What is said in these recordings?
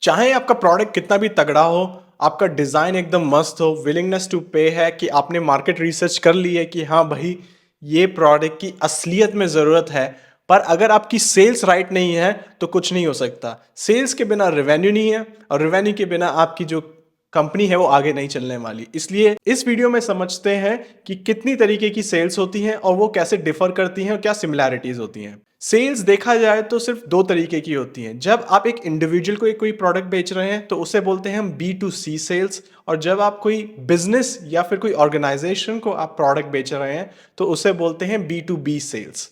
चाहे आपका प्रोडक्ट कितना भी तगड़ा हो, आपका डिज़ाइन एकदम मस्त हो, विलिंगनेस टू पे है कि आपने मार्केट रिसर्च कर ली है कि हाँ भाई, ये प्रोडक्ट की असलियत में ज़रूरत है, पर अगर आपकी सेल्स राइट नहीं है तो कुछ नहीं हो सकता। सेल्स के बिना रेवेन्यू नहीं है और रेवेन्यू के बिना आपकी जो कंपनी है वो आगे नहीं चलने वाली। इसलिए इस वीडियो में समझते हैं कि कितनी तरीके की सेल्स होती हैं और वो कैसे डिफर करती हैं और क्या सिमिलैरिटीज होती हैं। सेल्स देखा जाए तो सिर्फ दो तरीके की होती हैं। जब आप एक इंडिविजुअल को एक कोई प्रोडक्ट बेच रहे हैं तो उसे बोलते हैं हम B2C सेल्स, और जब आप कोई बिजनेस या फिर कोई ऑर्गेनाइजेशन को आप प्रोडक्ट बेच रहे हैं तो उसे बोलते हैं B2B सेल्स।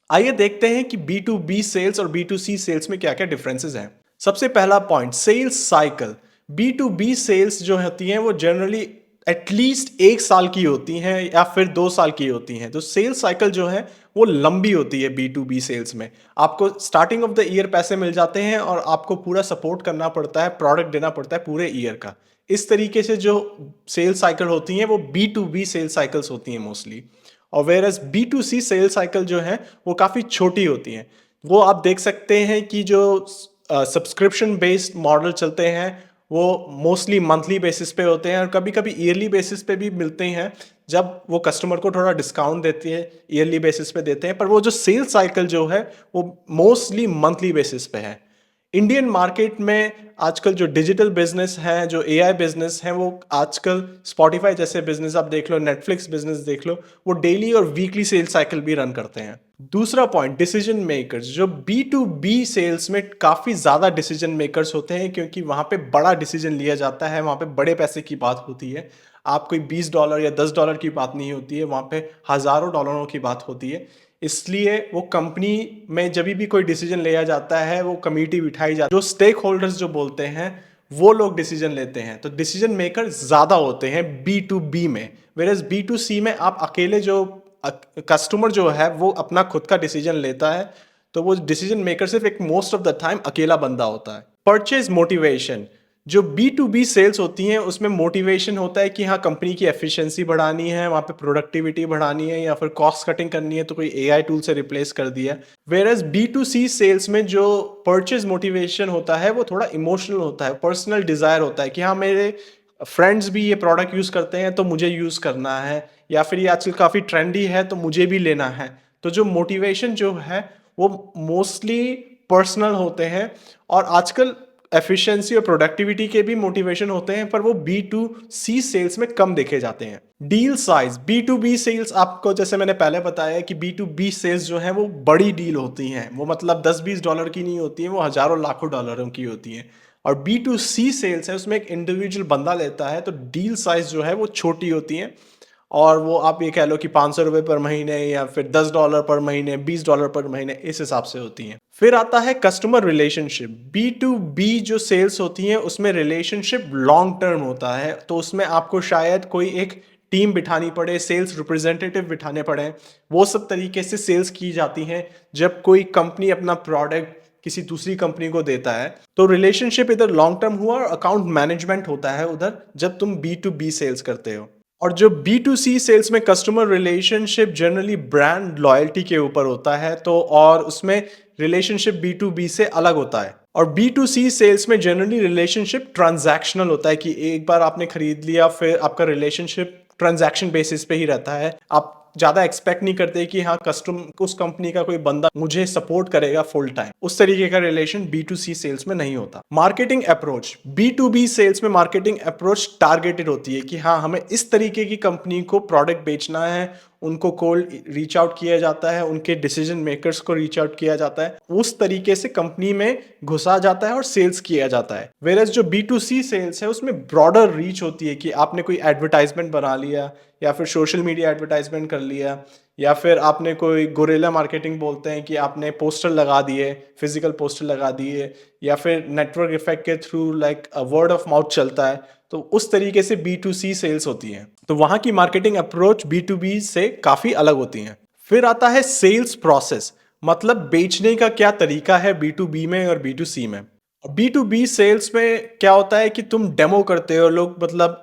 आइए देखते हैं कि B2B सेल्स और B2C सेल्स में क्या क्या डिफरेंसेस हैं। सबसे पहला point, sales cycle. B2B sales जो होती हैं वो जनरली एटलीस्ट 1 साल की होती हैं या फिर 2 साल की होती हैं। तो सेल्स साइकिल जो है वो लंबी होती है B2B सेल्स में। आपको स्टार्टिंग ऑफ द ईयर पैसे मिल जाते हैं और आपको पूरा सपोर्ट करना पड़ता है, प्रोडक्ट देना पड़ता है पूरे ईयर का। इस तरीके से जो सेल्स साइकिल होती हैं वो B2B सेल्स साइकिल्स होती हैं मोस्टली। और वेरस B2C सेल साइकिल जो है वो काफ़ी छोटी होती हैं। वो आप देख सकते हैं कि जो सब्सक्रिप्शन बेस्ड मॉडल चलते हैं वो मोस्टली मंथली बेसिस पे होते हैं और कभी कभी ईयरली बेसिस पे भी मिलते हैं, जब वो कस्टमर को थोड़ा डिस्काउंट देती है ईयरली बेसिस पे देते हैं। पर वो जो सेल साइकिल जो है वो मोस्टली मंथली बेसिस पे है। इंडियन मार्केट में आजकल जो डिजिटल बिजनेस हैं, जो एआई बिजनेस हैं, वो आजकल स्पॉटिफाई जैसे बिजनेस आप देख लो, नेटफ्लिक्स बिजनेस देख लो, वो डेली और वीकली सेल साइकिल भी रन करते हैं। दूसरा पॉइंट, डिसीजन मेकर्स। जो B2B सेल्स में काफ़ी ज़्यादा डिसीजन मेकर्स होते हैं क्योंकि वहाँ पे बड़ा डिसीजन लिया जाता है, वहाँ पे बड़े पैसे की बात होती है। आप कोई $20 या $10 की बात नहीं होती है, वहाँ पे हज़ारों डॉलरों की बात होती है। इसलिए वो कंपनी में जब भी कोई डिसीजन लिया जाता है वो कमेटी बिठाई जाती है, जो स्टेक होल्डर्स जो बोलते हैं वो लोग डिसीजन लेते हैं। तो डिसीजन मेकर ज़्यादा होते हैं B2B में। वेरएज़ B2C में आप अकेले जो कस्टमर जो है वो अपना खुद का डिसीजन लेता है, तो वो डिसीजन मेकर सिर्फ एक मोस्ट ऑफ द टाइम अकेला बंदा होता है। Purchase motivation. जो B2B सेल्स होती हैं उसमें मोटिवेशन होता है कि हाँ, कंपनी की एफिशिएंसी बढ़ानी है, वहाँ पे प्रोडक्टिविटी बढ़ानी है या फिर कॉस्ट कटिंग करनी है तो कोई एआई टूल से रिप्लेस कर दिया। वेयरएज B2C सेल्स में जो परचेज मोटिवेशन होता है वो थोड़ा इमोशनल होता है, पर्सनल डिजायर होता है कि हाँ, मेरे फ्रेंड्स भी ये प्रोडक्ट यूज करते हैं तो मुझे यूज करना है, या फिर ये आजकल काफी ट्रेंडी है तो मुझे भी लेना है। तो जो मोटिवेशन जो है वो मोस्टली पर्सनल होते हैं। और आजकल एफिशिएंसी और प्रोडक्टिविटी के भी मोटिवेशन होते हैं, पर वो B2C सेल्स में कम देखे जाते हैं। Deal size. B2B सेल्स आपको, जैसे मैंने पहले बताया कि B2B सेल्स जो है वो बड़ी डील होती हैं, वो मतलब $10-20 की नहीं होती हैं, वो हजारों लाखों डॉलरों की होती हैं। और B2C सेल्स है उसमें एक इंडिविजुअल बंदा लेता है तो डील साइज जो है वो छोटी होती है। और वो आप ये कह लो कि ₹500 पर महीने या फिर $10 पर महीने, $20 पर महीने, इस हिसाब से होती हैं। फिर आता है कस्टमर रिलेशनशिप। B2B जो सेल्स होती हैं उसमें रिलेशनशिप लॉन्ग टर्म होता है, तो उसमें आपको शायद कोई एक टीम बिठानी पड़े, सेल्स रिप्रेजेंटेटिव बिठाने पड़े। वो सब तरीके से सेल्स की जाती हैं जब कोई कंपनी अपना प्रोडक्ट किसी दूसरी कंपनी को देता है। तो रिलेशनशिप इधर लॉन्ग टर्म हुआ और अकाउंट मैनेजमेंट होता है उधर, जब तुम B2B सेल्स करते हो। और जो B2C सेल्स में customer relationship generally brand loyalty के ऊपर होता है, तो और उसमें रिलेशनशिप B2B से अलग होता है। और B2C सेल्स में जनरली रिलेशनशिप ट्रांजैक्शनल होता है कि एक बार आपने खरीद लिया फिर आपका रिलेशनशिप ट्रांजैक्शन बेसिस पे ही रहता है। आप ज्यादा एक्सपेक्ट नहीं करते कि हाँ, उस कंपनी का कोई बंदा मुझे सपोर्ट करेगा फुल टाइम। उस तरीके का रिलेशन B2C सेल्स में नहीं होता। Marketing approach. B2B सेल्स में मार्केटिंग अप्रोच टारगेटेड होती है कि हाँ, हमें इस तरीके की कंपनी को प्रोडक्ट बेचना है, उनको कोल्ड रीच आउट किया जाता है, उनके डिसीजन मेकर्स को रीच आउट किया जाता है, उस तरीके से कंपनी में घुसा जाता है और सेल्स किया जाता है। वेरएस जो B2C सेल्स है उसमें ब्रॉडर रीच होती है कि आपने कोई एडवर्टाइजमेंट बना लिया या फिर सोशल मीडिया एडवर्टाइजमेंट कर लिया, या फिर आपने कोई गोरेला मार्केटिंग बोलते हैं कि आपने पोस्टर लगा दिए, फिजिकल पोस्टर लगा दिए, या फिर नेटवर्क इफेक्ट के through like word of mouth चलता है। तो उस तरीके से B2C सेल्स होती है, तो वहां की मार्केटिंग अप्रोच B2B से काफी अलग होती है। फिर आता है सेल्स प्रोसेस, मतलब बेचने का क्या तरीका है B2B में और B2C में। B2B सेल्स में क्या होता है कि तुम डेमो करते हो, लोग मतलब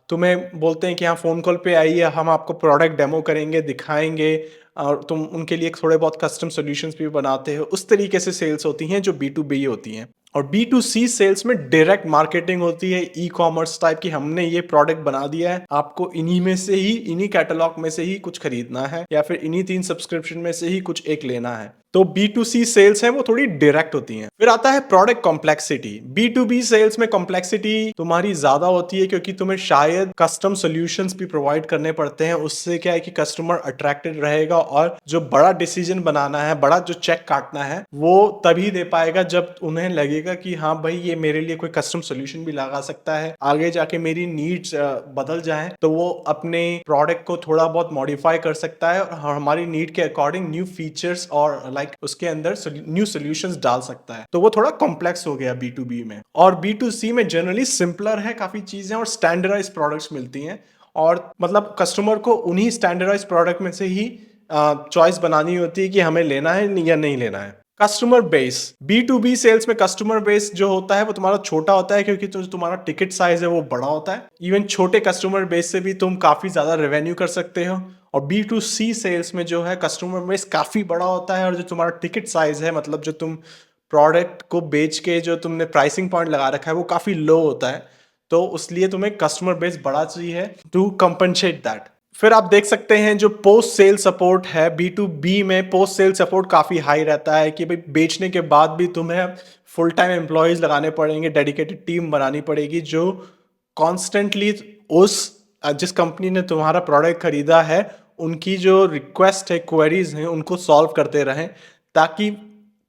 तुम्हें बोलते हैं कि हाँ, फोन कॉल पे आइए, हम आपको प्रोडक्ट डेमो करेंगे, दिखाएंगे, और तुम उनके लिए थोड़े बहुत कस्टम सॉल्यूशंस भी बनाते हो। उस तरीके से सेल्स होती हैं जो B2B होती हैं। और बी टू सी सेल्स में डायरेक्ट मार्केटिंग होती है, ई कॉमर्स टाइप की, हमने ये प्रोडक्ट बना दिया है, आपको इन्हीं में से ही, इन्हीं कैटलॉग में से ही कुछ खरीदना है या फिर इन्हीं 3 सब्सक्रिप्शन में से ही कुछ एक लेना है। तो बी टू सी सेल्स है वो थोड़ी डायरेक्ट होती हैं। फिर आता है product complexity. B to B sales में कॉम्प्लेक्सिटी तुम्हारी ज्यादा होती है क्योंकि तुम्हें शायद कस्टम सॉल्यूशंस भी प्रोवाइड करने पड़ते हैं। उससे क्या है कि कस्टमर अट्रैक्टेड रहेगा और जो बड़ा डिसीजन बनाना है, बड़ा जो चेक काटना है, वो तभी दे पाएगा जब उन्हें लगेगा कि हाँ भाई ये मेरे लिए कोई कस्टम सॉल्यूशन भी लगा सकता है, आगे जाके मेरी नीड्स बदल जाए तो वो अपने प्रोडक्ट को थोड़ा बहुत मॉडिफाई कर सकता है और हमारी नीड के अकॉर्डिंग न्यू फीचर्स और लाइक उसके अंदर न्यू सॉल्यूशंस डाल सकता है। तो वो थोड़ा कॉम्प्लेक्स हो गया बी टू बी में। और बी टू सी में जनरली सिंपलर है काफी चीजें और स्टैंडर्डाइज प्रोडक्ट्स मिलती हैं और मतलब कस्टमर को उन्हीं स्टैंडर्डाइज प्रोडक्ट में से ही चॉइस बनानी होती है कि हमें लेना है या नहीं लेना है। Customer base, B to B sales में कस्टमर बेस जो होता है वो तुम्हारा छोटा होता है क्योंकि जो तुम्हारा टिकट साइज है वो बड़ा होता है। इवन छोटे कस्टमर बेस से भी तुम काफी ज्यादा रेवेन्यू कर सकते हो। और बी टू सी सेल्स में जो है कस्टमर बेस काफी बड़ा होता है और जो तुम्हारा टिकट साइज है, मतलब जो तुम प्रोडक्ट को बेच के जो तुमने प्राइसिंग पॉइंट लगा रखा है वो काफी लो होता है। तो उसलिए तुम्हें कस्टमर बेस बड़ा चाहिए टू कंपनसेट दैट। फिर आप देख सकते हैं जो पोस्ट सेल सपोर्ट है बी टू बी में, पोस्ट सेल सपोर्ट काफी हाई रहता है कि भाई बेचने के बाद भी तुम्हें फुल टाइम एम्प्लॉयज लगाने पड़ेंगे, डेडिकेटेड टीम बनानी पड़ेगी जो कॉन्स्टेंटली उस जिस कंपनी ने तुम्हारा प्रोडक्ट खरीदा है उनकी जो रिक्वेस्ट है, क्वेरीज हैं, उनको सॉल्व करते रहें, ताकि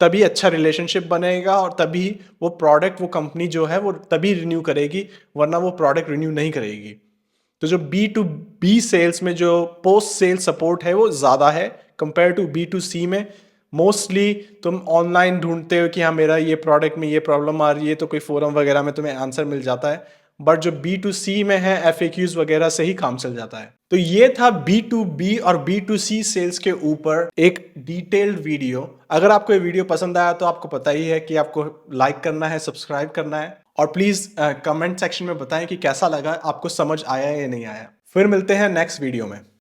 तभी अच्छा रिलेशनशिप बनेगा और तभी वो प्रोडक्ट, वो कंपनी जो है वो तभी रिन्यू करेगी, वरना वो प्रोडक्ट रिन्यू नहीं करेगी। तो जो बी टू बी सेल्स में जो पोस्ट सेल सपोर्ट है वो ज़्यादा है कंपेयर टू बी टू सी में। मोस्टली तुम ऑनलाइन ढूंढते हो कि हाँ मेरा ये प्रोडक्ट में ये प्रॉब्लम आ रही है, तो कोई फोरम वगैरह में तुम्हें आंसर मिल जाता है। बट जो बी टू सी में है FAQs वगैरह से ही काम चल जाता है। तो ये था बी टू बी और बी टू सी सेल्स के ऊपर एक डिटेल्ड वीडियो। अगर आपको ये वीडियो पसंद आया तो आपको पता ही है कि आपको लाइक करना है, सब्सक्राइब करना है और प्लीज कमेंट सेक्शन में बताएं कि कैसा लगा, आपको समझ आया या नहीं आया। फिर मिलते हैं नेक्स्ट वीडियो में।